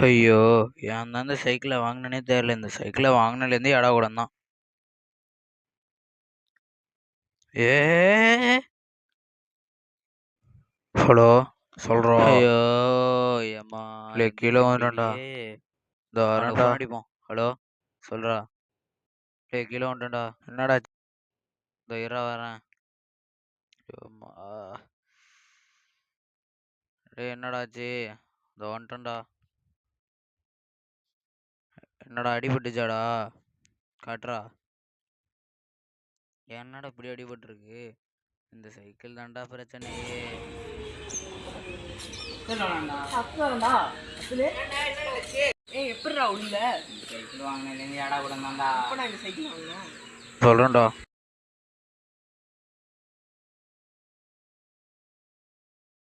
ஐயோ! ஏன் தான் இந்த சைக்கிள வாங்குனேனே தெரியல. இந்த சைக்கிள வாங்குனதுலேருந்தே ஏடாகூடம் தான். ஹலோ சொல்றா. ஐயோ! எம்மா கீழே வந்துட்டேன்டா. இந்த வரேன்டா. ஃபோன் அடிப்போம். ஹலோ சொல்றா. கீழே வந்துட்டேன்டா. என்னடா? இந்த இருடா வரேன். எம்மா என்னடா ஆச்சு? இந்த வந்துட்டேன்டா. என்னடா அடிபட்டுச்சாடா? காட்டுறா. என்னடா இப்படி அடிபட்டுருக்கு? இந்த சைக்கிள் தான்டா பிரச்சனையே. எப்படிடா உள்ள சைக்கிள் வாங்கினதுலேருந்து ஏடா கூட தான்டா. இந்த சைக்கிள் வாங்கினேன் சொல்றேன்டா.